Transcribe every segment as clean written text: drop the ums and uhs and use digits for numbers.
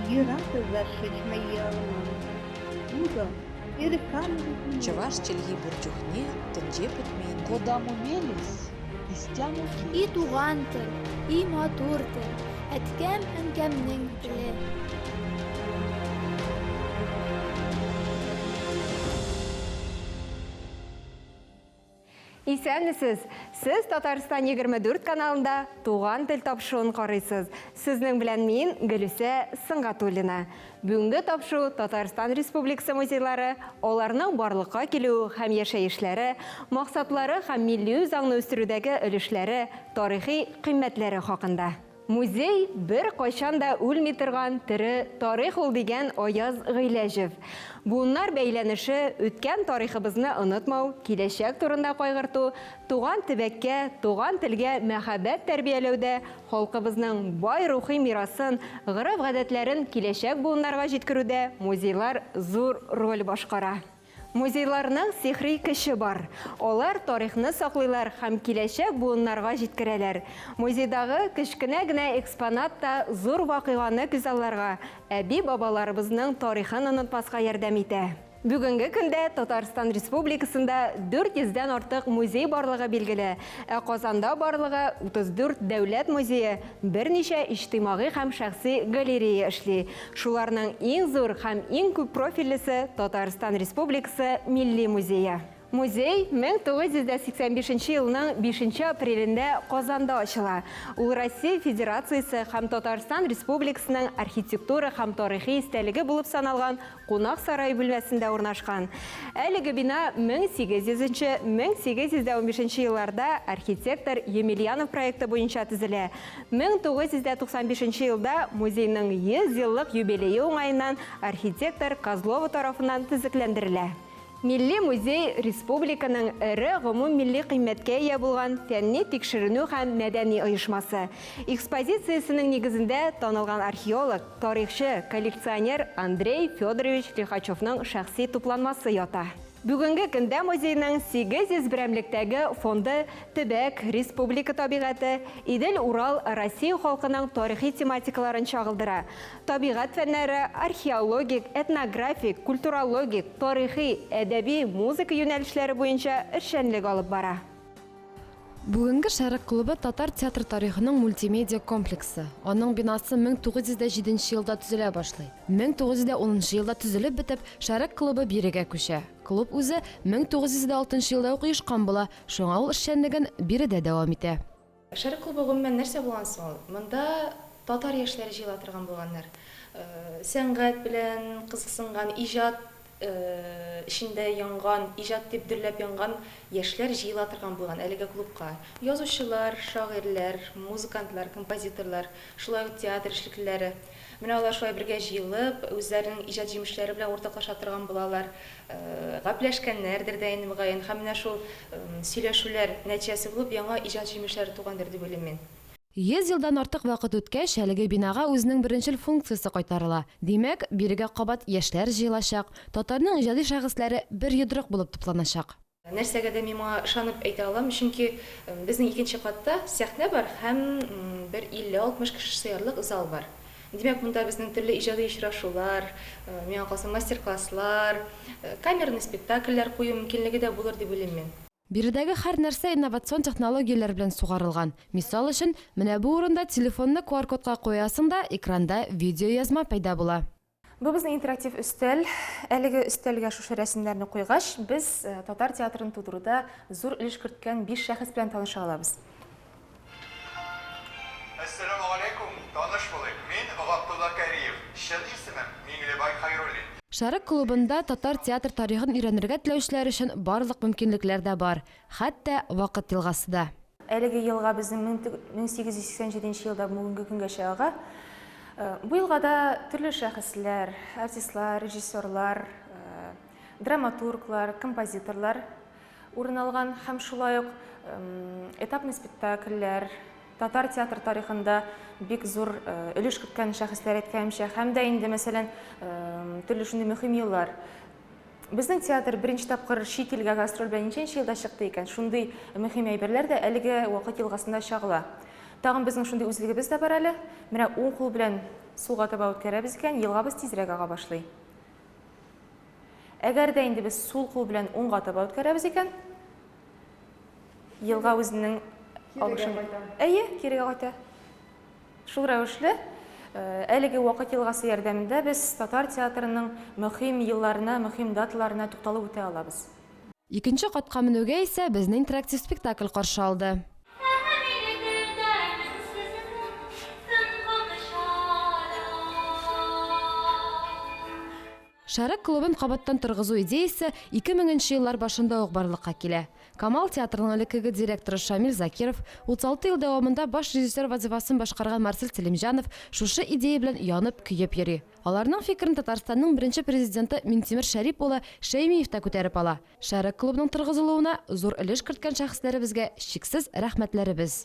Ни разу зашить мои алманы. Будом перекармливать. Чаваш челги бурчухне тенже путмейн. Кодам умелись, истяну И туган тел, и матур тел, әткәм әнкәмнең теле. Исәнмесез, сіз Татарстан 24 каналында туған тел тапшыуын қарайсыз. Сізнің білән мен Гөлүсә Сыңғатуллина. Бүгінгі тапшу Татарстан Республикасы музейлары, оларның барлыққа келу һәм яшәешләре, мақсатлары һәм милли заңны үстерүдәге өлешләре, тарихи кыйммәтләре хакында. Музей бір қайшан да үлми торган тірі тарих ул дигән Аяз Гыйләҗев. Bunlar бәйләнеше үткән тарихыбызны онытмау, киләчәк турында кайгырту, туган төбәккә, туган телгә мәхәббәт тәрбияләүдә халкыбызның бай рухи мирасын, гырыф-гадәтләрен киләчәк буыннарга җиткерүдә музейлар зур роль башкара. Музейларның сихри көче бар. Олар тарихны саклыйлар һәм киләчәк буыннарга җиткерәләр. Музейдагы кечкенә генә экспонат та зур вакыйганы күз алларга, әби-бабаларыбызның тарихын онытмаска ярдәм итә. Бүгінгі көндә Татарстан Республикасында 400-дән артык музей барлыгы билгеле. Казанда барлыгы 34 дәүләт музее, берничә иҗтимагый һәм шәхси галерея эшли. Шуларның иң зур һәм иң күп профильлесе Татарстан Республикасы Милли музее. Музей 1985 елның 5 апрелендә Казанда ачыла. Ул Россия Федерациясе һәм Татарстан Республикасының архитектура һәм тарихи истәлеге булып саналган Кунак сарай бүлмәсендә урнашкан. Әлеге бина 1800-1815 елларда архитектор Емельянов проекты буенча төзелә. 1995 елда музейның 100 еллык юбилее уңаеннан архитектор Козлова тарафыннан төзекләндерелә. Милли музей республиканың ире гомум милли кыйммәткә ия булган фәнни тикшеренү һәм мәдәни оешмасы. Экспозициясенең нигезендә танылган археолог, тарихчы, коллекционер Андрей Федорович Лихачевның шәхси тупланмасы ята. Бүгінгі көндә музейның 800 берәмлектәге фонды төбәк, республика табигаты, Идел Урал Россия халкының тарихи тематикаларын чагылдыра. Табигат фәннәре, археологик, этнографик, культурологик, тарихи, әдәби, музыка юнәлешләре буенча эшчәнлек алып бара. Бүгінгі Шәрік клубы Татар театр тарихының мультимедиа комплексы. Оның бинасы 1907 елда түзелә башлый. 1910 елда түзелеп бітіп, Шәрік клубы бирегә күчә. Клуб үзе 1906 елда уйышкан була, шуңа ул эшчәнлеген биредә дәвам итә. Шәрік клубы гомумән нәрсә булган соң? Монда татар яшьләре җыела торган булганнар. Сәнгать белән кызыксынган, иҗат ішінде янган, ижат дип дөрләп янган яшьләр җыела торган булган әлеге клубка. Язучылар, шагыйрьләр, музыкантлар, композиторлар, шулай ук театр эшлеклеләре. Менә алар шулай бергә җыелып, үзләренең иҗат җимешләре белән уртаклаша торган булалар. Гапләшкәннәрдер дә инде мөгаен һәм менә шул сөйләшүләр нәтиҗәсе булып яңа иҗат җимешләре тугандыр дип уйлыйм мин. 100 елдан артык вакыт үткәч, әлеге бинага үзенең беренчел функциясе кайтарыла. Димәк, бирегә кабат яшьләр җыелачак, татарның иҗади шәхесләре бер йодрык булып тупланачак. Нәрсәгә дә миңа ышанып әйтә алам, чөнки безнең икенче катта сәхнә бар һәм бер 50-60 кеше сыярлык зал бар. Димәк, монда безнең төрле иҗади очрашулар, миңа калса мастер-класслар, камерный спектакльләр кую мөмкинлеге дә булыр дип уйлыйм мин. Биредәге һәр нәрсә инновацион технологияләр белән сугарылган. Мисал өчен, менә бу урында телефонны QR-кодка куясың да, экранда видео язма пайда була. Бу безнең интерактив өстәл. Әлеге өстәлгә шушы рәсемнәрне куйгач, без татар театрын тудыруда зур өлеш керткән 5 шәхес белән таныша алабыз. Ассаламу алейкум, таныш булыйк. Мин Габдулла Кәриев. Чын исемем Миңлебай Хәйруллин. Шәрік клубында татар театр тарихын өйрәнергә теләүчеләр өчен барлык мөмкинлекләр дә бар, хәтта вакыт елгасы да. Әлеге елга безнең 1887 елда бүгенге көнгә чыга. Бу елгада төрле шәхесләр, артистлар, режиссерлар, драматурглар, композиторлар урын алган һәм шулай ук этапный спектакльләр, татар театр тарихында бик зур өлеш керткән шәхесләр әйткәнчә, һәм дә инде мәсәлән төрле шундый мөһим еллар. Безнең театр беренче тапкыр чит илгә гастроль белән ничәнче елда чыкты икән. Шундый мөһим әйберләр дә әлеге вакыт елгасында чагыла. Тагын безнең шундый үзлегебез дә бар әле. Менә уң кул белән суга таба үткәрәбез икән, елгабыз тизрәк ага башлый. Әгәр дә инде без сул кул белән уңга таба үткәрәбез икән, елга үзенең агышын кирегә кайта. Шул рәвешле, әлеге вакыт елгасы ярдәмендә без татар театрының мөһим елларына, мөһим даталарына тукталып үтә алабыз. Икенче катка менүгә исә безнең интерактив спектакль каршы алды. Шәрек клубын кабаттан торгызу идеясе 2000 еллар башында ук барлыкка килә. Камал театрының элеккеге директоры Шамил Закиров 36 ел дәвамында баш режиссер вазифасын башкарган Марсель Телимҗанов шушы идея белән янып көеп йөри. Аларның фикерен Татарстанның беренче президенты Минтимер Шәрип улы Шәймиев та күтәреп ала. Шәрек клубының торгызылуына зур өлеш керткән шәхесләребезгә шиксез рәхмәтләребез.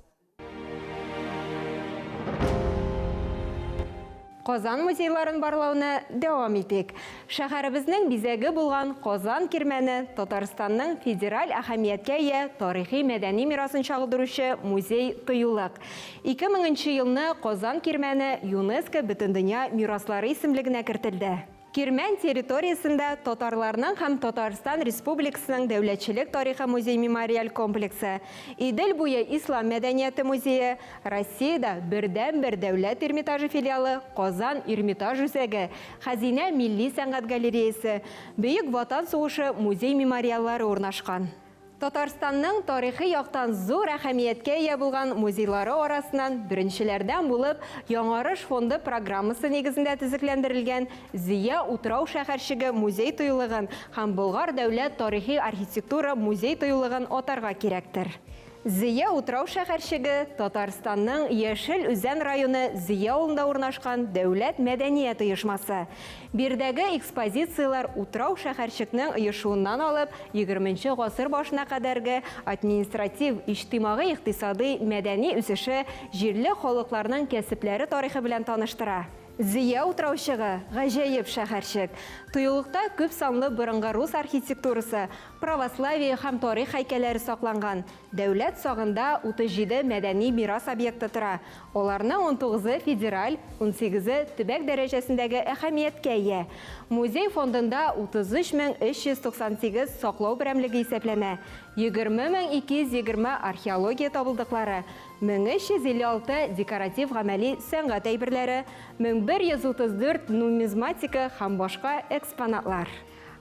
Казан музейларын барлауны дәвам итик. Шәһәребезнең бизәге булган Казан кирмәне Татарстанның федераль әһәмияткә ия тарихи мәдәни мирасын чагылдыручы музей тыюлык. 2000 елны Казан кирмәне ЮНЕСКО Бөтендөнья мираслары исемлегенә кертелде. Кирмән территориясында татарларның һәм Татарстан Республикасының дәүләтчелек тарихы музей-мемориаль комплексы, Идел буе ислам мәдәнияте музее, Россиядә бердән-бер дәүләт Эрмитажы филиалы, Казан Эрмитаж үзәге, Хәзинә милли сәнгать галереясы, Бөек Ватан сугышы музей-мемориаллары урнашкан. Татарстанның тарихи яктан зур әһәмияткә ия булган музейлары арасыннан беренчеләрдән булып Яңарыш фонды программасы нигезендә төзекләндерелгән Зия Утрау шәһәрчеге музей тыюлыгын һәм Болгар дәүләт тарихи архитектура музей тыюлыгын атарга кирәктер. Зия Утрау шәһәрчеге Татарстанның Яшел Үзән районы Зия авылында урнашкан дәүләт мәдәният оешмасы. Биредәге экспозициялар Утрау шәһәрчекнең оешуыннан алып 20нче гасыр башына кадәрге административ, иҗтимагый, икътисади, мәдәни үсеше, җирле халыкларның кәсепләре тарихы белән таныштыра. Зия Утраучыгы гаҗәеп шәһәрчек. Тыюлыкта күп санлы борынгы рус архитектурасы, православие һәм тарих һәйкәлләре сакланган. Дәүләт сагында 37 мәдәни мирас объекты тора. Аларның 19-ы федераль, 18-ы төбәк дәрәҗәсендәге әһәмияткә ия. Музей фондында 33398 саклау берәмлеге исәпләнә. 20220 археология табылдыклары, 1356 декоратив гамәли сәнгать әйберләре, 1134 нумизматика һәм башка экспонатлар.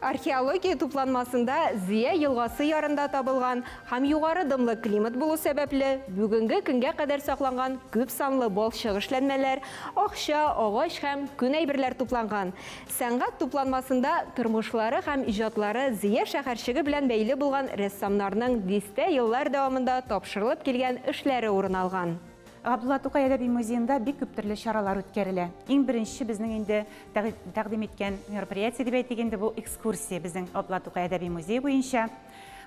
Археология тупланмасында Зия елгасы ярында табылган һәм югары дымлы климат булу сәбәпле бүгенге көнгә кадәр сакланган күп санлы балчык эшләнмәләр, акча, агач һәм күн әйберләр тупланган. Сәнгать тупланмасында тормышлары һәм иҗатлары Зия шәһәрчеге белән бәйле булган рәссамнарның дистә еллар дәвамында тапшырылып килгән эшләре урын алган. Габдулла Тукай әдәби музейында бик күп төрле чаралар үткәрелә. Иң беренче безнең инде тәкъдим иткән мероприятие дип әйтгәндә бу экскурсия безнең Габдулла Тукай әдәби музей буенча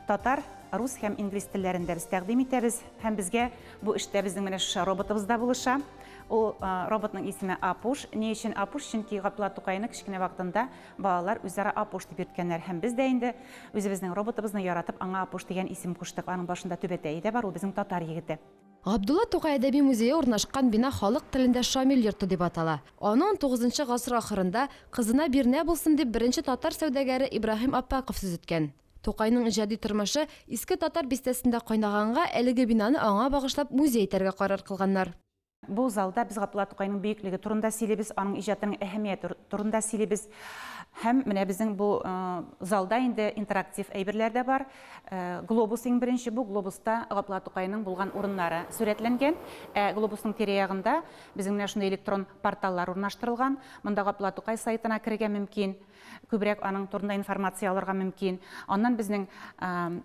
татар, рус һәм инглиз телләрендә без тәкъдим итәбез һәм безгә бу эштә безнең менә шушы роботыбыз да булыша. Ул роботның исеме Апуш. Ни өчен Апуш? Чөнки Габдулла Тукайны кичкенә вакытында балалар үзара Апуш дип йөрткәннәр һәм без дә инде үзебезнең роботыбызны яратып аңа Апуш дигән исем куштык. Аның башында түбәтәе дә бар, ул безнең татар егете. Габдулла Тукай әдәби музее урнашкан бина халык телендә Шамил йорты дип атала. Аны 19-нчы гасыр ахырында кызына бирнә булсын дип беренче татар сәүдәгәре Ибраһим Аппаков төзеткән. Тукайның иҗади тормышы иске татар бистәсендә кайнаганга, әлеге бинаны аңа багышлап музей итәргә карар кылганнар. Бу залда без Габдулла Тукайның бөеклеге турында сөйлибез, аның иҗатының әһәмияте турында сөйлибез. Һәм менә безнең бу залда инде интерактив әйберләр дә бар. Глобус иң беренче, бу глобуста Габдулла Тукайның булган урыннары сурәтләнгән. Глобусның тирә-ягында безнең менә шундый электрон порталлар урнаштырылган. Монда Габдулла Тукай сайтына керергә мөмкин. Күбрәк аның турында информация алырга мөмкин. Аннан безнең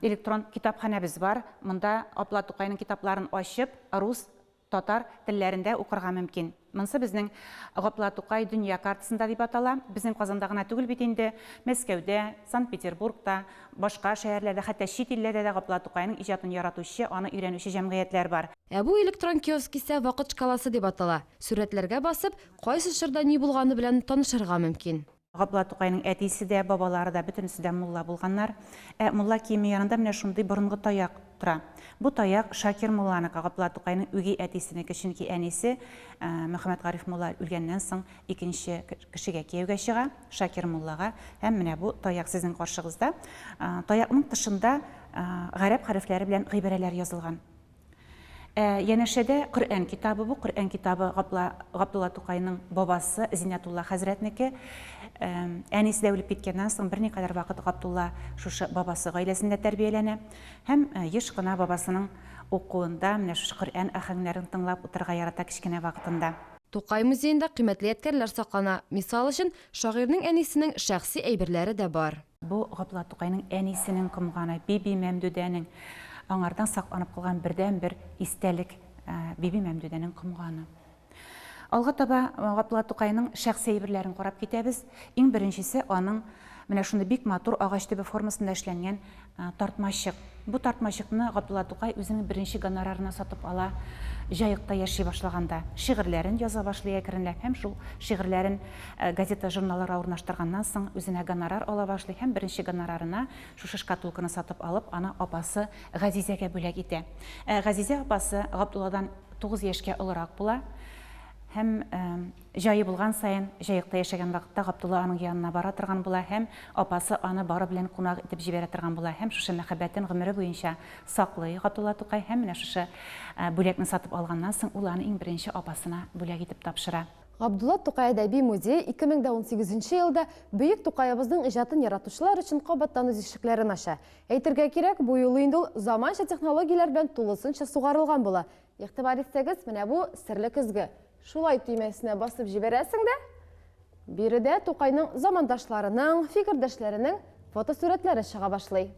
электрон китапханәбез бар. Монда Габдулла Тукайның китапларын ачып, рус, татар телләрендә укырга мөмкин. Монсы безнең Габдулла Тукай дөнья картасында дип атала. Безнең Казанда гына түгел бит инде, Мәскәүдә, Санкт-Петербургта, башка шәһәрләрдә, хәтта чит илләрдә дә Габдулла Тукайның иҗатын яратучы, аны өйрәнүче җәмгыятьләр бар. Бу электрон киоск исә вакыт шкаласы дип атала. Сүрәтләргә басып, кайсы чорда ни булганы белән танышырга мөмкин. Габдулла Тукайның әтисе дә, бабалары да, бөтенесе дә мулла булганнар. Мулла киеме янында менә шундый борынгы таяк тора. Бу таяк Шакир мулланың, Габдулла Тукайның үги әтисенеке, чөнки әнисе Мөхәммәд Гариф мулла үлгәннән соң икенче кешегә кияүгә чыга, Шакир муллага. Һәм менә бу таяк сезнең каршыгызда. Таякның тышында гарәп хәрефләре белән гыйбарәләр язылган. Янәшәдә Коръән китабы бу. Коръән китабы Габдулла Тукайның бабасы Зиннәтулла хәзрәтнеке. Әнисе дә үлеп киткәннән соң берникадәр вакыт Габдулла шушы бабасы гаиләсендә тәрбияләнә. Һәм еш кына бабасының укуында менә шушы Коръән әһәңнәрен тыңлап утырырга ярата кичкенә вакытында. Тукай музейында кыйммәтле ядкәрләр саклана. Мисал өчен, шагыйрьнең әнисенең шәхси әйберләре дә бар. Бу Габдулла Тукайның әнисенең комганы, Биби Мәмдүдәнең аңардан сакланып калган бердән-бер истәлек Биби Мәмдүдәнең комганы. Алга таба Габдулла Тукайның шәхси әйберләрен карап китәбез. Иң беренчесе аның менә шундый бик матур агач төбе формасында эшләнгән тартмачык. Бу тартмачыкны Габдулла Тукай үзенең беренче гонорарына сатып ала, җаекта яши башлаганда. Шигырьләрен яза башлый әкренләп, һәм шул шигырьләрен газета, журналларга урнаштырганнан соң үзенә гонорар ала башлый, һәм беренче гонорарына шушы шкатулканы сатып алып, аны апасы Газизәгә бүләк итә. Газизә апасы Габдулладан 9 яшькә олорак була. Һәм җае булган сайын, җаекта яшәгән вакытта Габдулла аның янына бара торган була, һәм апасы аны бары белән кунак итеп җибәрә торган була, һәм шушы мәхәббәтен гомере буенча саклый Габдулла Тукай, һәм менә шушы бүләкне сатып алганнан соң ул аны иң беренче апасына бүләк итеп тапшыра. Габдулла Тукай әдәби музей 2018 елда бөек Тукайыбызның иҗатын яратучылар өчен кабаттан үз ишекләрен ача. Әйтергә кирәк, бу юлы инде ул заманча технологияләр белән тулысынча сугарылган була. Игътибар итсәгез, менә бу серле көзге. Шулай төймәсенә басып җибәрәсең дә, биредә Тукайның замандашларының, фикердәшләренең фотосурәтләре чыга башлый.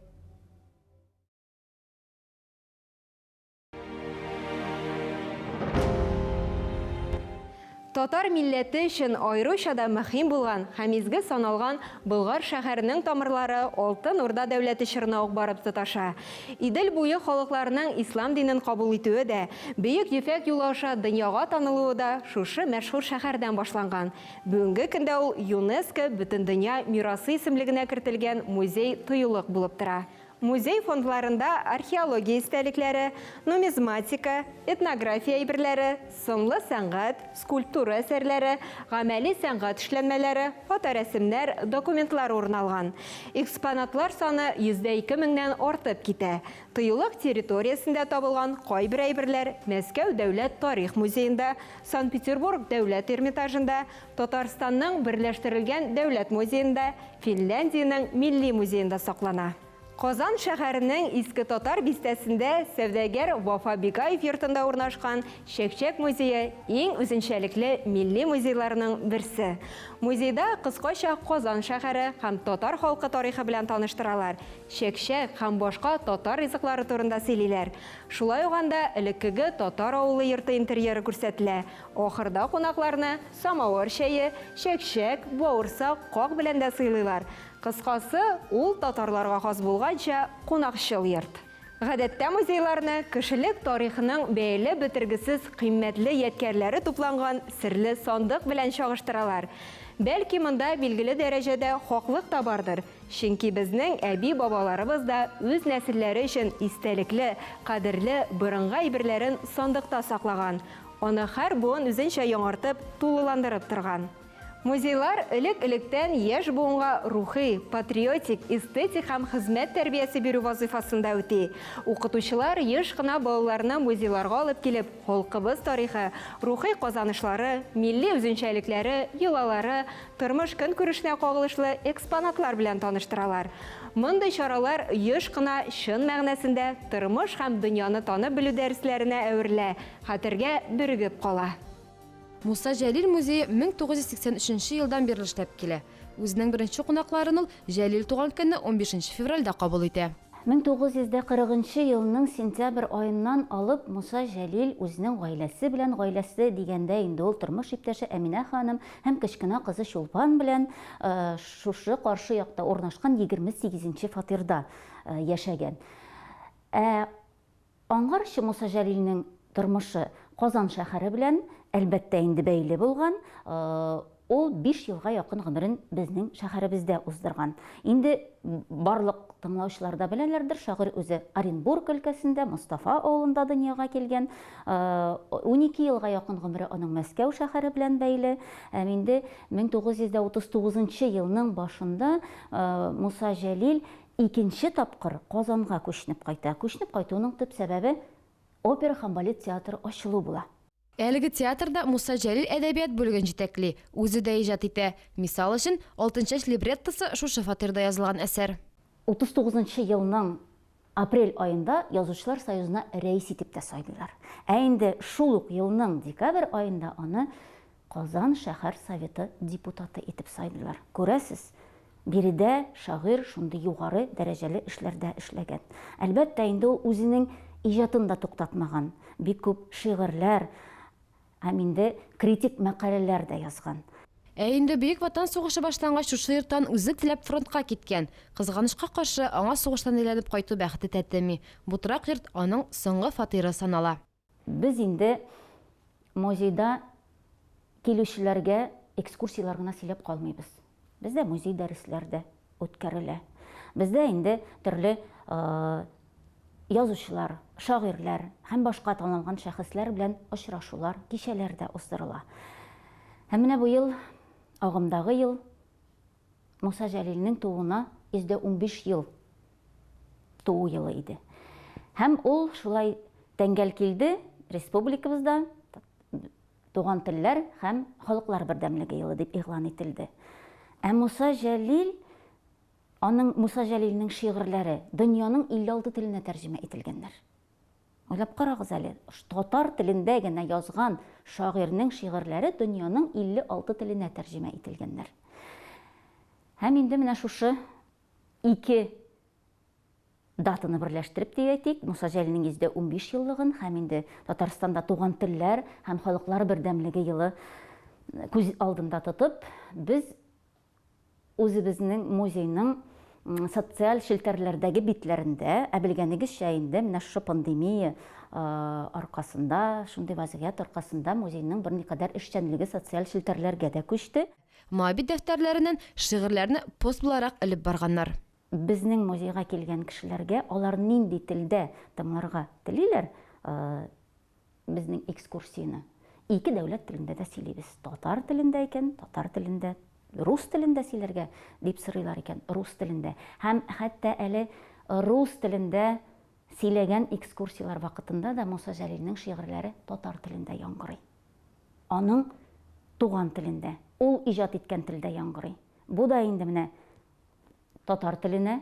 Татар милләте өчен аеруча да мөһим булган һәм изге саналган Болгар шәһәренең тамырлары Алтын Урда дәүләте чорына ук барып тоташа. Идел буе халыкларының ислам динен кабул итүе дә, бөек Ефәк юлы аша дөньяга танылуы да шушы мәшһүр шәһәрдән башланган. Бүгенге көндә ул ЮНЕСКО Бөтендөнья мирасы исемлегенә кертелгән музей тыюлык булып тора. Музей фондларында археология истәлекләре, нумизматика, этнография әйберләре, сынлы сәнгать, скульптура әсәрләре, гамәли сәнгать эшләнмәләре, фоторәсемнәр, документлар урын алган. Экспонатлар саны 102 меңнән артып китә. Тыюлык территориясендә табылган кайбер әйберләр Мәскәү дәүләт тарих музеенда, Санкт-Петербург дәүләт Эрмитажында, Татарстанның берләштерелгән дәүләт музеенда, Финляндиянең милли музеенда саклана. Казан шәһәренең Иске Татар бистәсендә сәүдәгәр Вафа Бикаев йортында урнашкан Чәкчәк музее иң үзенчәлекле милли музейларның берсе. Музейда кыскача Казан шәһәре һәм татар халкы тарихы белән таныштыралар. Чәкчәк һәм башка татар ризыклары турында сөйлиләр. Шулай уганда элеккеге татар авылы йорты интерьеры күрсәтелә. Ахырда кунакларны самавыр чәе, чәкчәк, бавырсак, как белән дә сыйлыйлар. Кыскасы, ул татарларга хас булганча кунакчыл йорт. Гадәттә музейларны кешелек тарихының бәйле бетергесез кыйммәтле ядкәрләре тупланган серле сандык белән чагыштыралар. Бәлки монда билгеле дәрәҗәдә хаклык та бардыр. Чөнки безнең әби-бабаларыбыз да үз нәселләре өчен истәлекле, кадерле борынгы әйберләрен сандыкта саклаган. Аны һәр буын үзенчә яңартып, тулыландырып торган. Музейлар элек-электән яшь буынга рухи, патриотик, эстетик һәм хезмәт тәрбиясе бирү вазифасында үти. Укытучылар еш кына балаларны музейларга алып килеп, халкыбыз тарихы, рухи казанышлары, милли үзенчәлекләре, йолалары, тормыш көнкүрешенә кагылышлы экспонатлар белән таныштыралар. Мондый чаралар еш кына чын мәгънәсендә тормыш һәм дөньяны танып белү дәресләренә әверелә, хәтергә бирегеп кала. Муса Жәлил музейы 1983 елдан бері эшләп килә. Үзенең беренче кунакларын ул Жәлил туган көнне 15 февральдә кабул итә. 1940 елның сентябрь айыннан алып Муса Жәлил үзенең гаиләсе белән, гаиләсе дигәндә инде ул тормыш иптәше Әминә ханым һәм кечкенә кызы Чулпан белән шушы каршы якта урнашкан 28-нче фатирда яшәгән. Аңарчы Муса Жәлилнең тормышы Казан шәһәре белән әлбәттә инде бәйле булган. ул 5 елга якын гомерен безнең шәһәребездә уздырган. Инде барлык тыңлаучылар да беләләрдер, шагыйрь үзе Оренбург өлкәсендә, Мустафа авылында дөньяга килгән. 12 елга якын гомере аның Мәскәү шәһәре белән бәйле. Инде 1939 елның башында Муса Җәлил икенче тапкыр Казанга күченеп кайта. Күченеп кайтуның төп сәбәбе опера һәм балет театры ачылу була. Әлеге театрда Муса Җәлил әдәбият бүлеген җитәкли, үзе дә иҗат итә. Мисал өчен, 6-нчы либреттосы шушы фатирда язылган әсәр. 39 елның апрель айында Язучылар союзына рәис итеп тә сайлыйлар. Инде шул ук елның декабрь айында аны Казан шәһәр советы депутаты итеп сайлыйлар. Күрәсез, биредә шагыйрь шундый югары дәрәҗәле эшләрдә эшләгән. Әлбәттә, инде ул үзенең иҗатын да туктатмаган. Бик күп шигырьләр, инде критик мәкаләләр дә язган. Инде Бөек Ватан сугышы башлангач шушы йорттан үзе теләп фронтка киткән. Кызганычка каршы аңа сугыштан әйләнеп кайту бәхете тәтеми. Бу торак йорт аның соңгы фатиры санала. Без инде музейда килүчеләргә экскурсиялар гына сөйләп калмыйбыз. Бездә музей дәресләрдә үткәрелә. Бездә инде төрле язучылар, шагыйрьләр һәм башка танылган шәхесләр белән очрашулар, кичәләр дә уздырыла. Һәм менә бу ел, агымдагы ел, Муса Җәлилнең тууына 115 ел туу елы иде. Һәм ул шулай тәңгәл килде республикабызда туган телләр һәм халыклар бердәмлеге елы дип игълан ителде. Муса Җәлил, Муса Җәлилнең шигырьләре дөньяның 56 теленә тәрҗемә ителгәннәр. Уйлап карагыз әле, татар телендә генә язган шагыйрьнең шигырьләре дөньяның 56 теленә тәрҗемә ителгәннәр. Һәм инде менә шушы 2 датаны берләштереп әйтик, Муса Җәлилнең 115 еллыгын һәм инде Татарстанда туган телләр һәм халыклар бердәмлеге елы күз алдында тотып, без үзебезнең музейның социаль шелтәрләрдәге битләрендә, белгәнегезчә инде менә шушы пандемия аркасында, шундый вазгыять аркасында музейның берникадәр эшчәнлеге социаль шелтәрләргә дә күчте. Моабит дәфтәрләреннән шигырьләрне пост буларак элеп барганнар. Безнең музейга килгән кешеләргә алар нинди телдә тыңларга телиләр, безнең экскурсияны 2 дәүләт телендә дә сөйлибез. Татар телендә икән, татар телендә, рус телендә сөйләргә дип сорыйлар икән, рус телендә. Һәм хәтта әле рус телендә сөйләгән экскурсиялар вакытында да Муса Җәлилнең шигырьләре татар телендә яңгырый. Аның туган телендә, ул иҗат иткән телдә яңгырый. Бу да инде менә татар теленә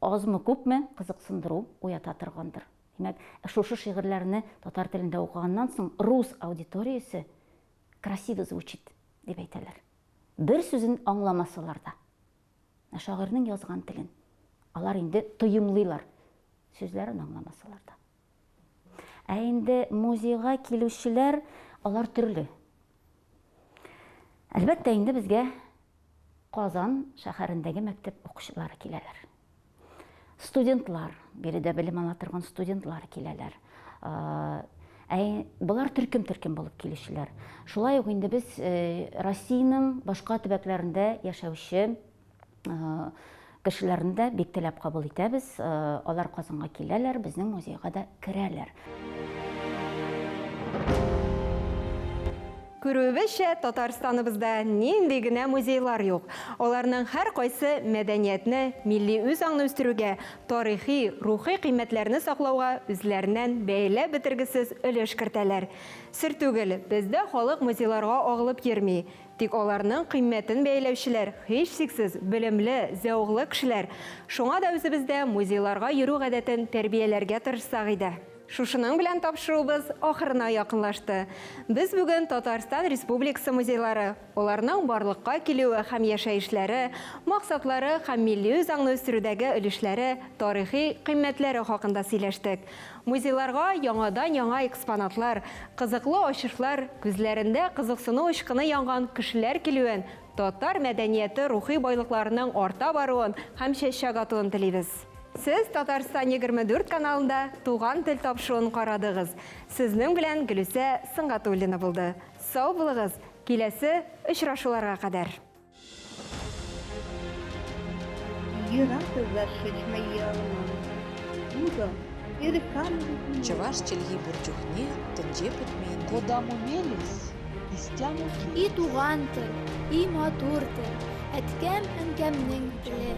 азмы күпме кызыксындыру уята торгандыр. Димәк, шушы шигырьләрне татар телендә укыганнан соң рус аудиториясе красиво звучит дип әйтәләр. Бер сүзен аңламасалар да, шагыйрьнең язган телен алар инде тоемлыйлар, сүзләрен аңламасалар да. Инде музейга килүчеләр алар төрле. Әлбәттә, инде безгә Казан шәһәрендәге мәктәп укучылары киләләр. Студентлар, биредә белем ала торган студентлар киләләр. Булар төркем булып килүчеләр. Шулай ук инде без Россиянең башка төбәкләрендә яшәүче кешеләрне дә бик теләп кабул итәбез. Алар Казанга киләләр, безнең музейга да керәләр. Күрүебезчә, Татарстаныбызда нинди генә музейлар юк. Аларның һәр кайсы мәдәниятне, милли үз аңны үстерүгә, тарихи, рухи кыйммәтләрне саклауга үзләреннән бәйләп бетергесез өлеш кертәләр. Сер түгел, бездә халык музейларга агылып йөрми. Тик аларның кыйммәтен бәйләүчеләр һич шиксез белемле, зәвыклы кешеләр. Шуңа да үзебездә музейларга йөрү гадәтен тәрбияләргә тырышсак иде. Шушының белән тапшыруыбыз ахырына якынлашты. Без бүген Татарстан Республикасы музейлары, аларның барлыкка килүе һәм яшәешләре, максатлары һәм милли үз аңны үстерүдәге өлешләре, тарихи кыйммәтләре хакында сөйләштек. Музейларга яңа экспонатлар, кызыклы ачышлар, күзләрендә кызыксыну очкыны янган кешеләр килүен, татар мәдәнияте рухи байлыкларының арта баруын һәм чәчәк атуын телибез. Сез Татарстан 24 каналында туган тел тапшыруын карадыгыз. Сезнең белән Гөлүсә Сыңгатуллина булды. Сау булыгыз, Киләсе очрашуларга кадәр. Рада завершить мои романы. Ну да, и рекламу. Чуваш челги бурчухне тенже путмейнде. Кодаму мелис, истяму И туган тел, и матур тел, әткәм әнкәмнең теле.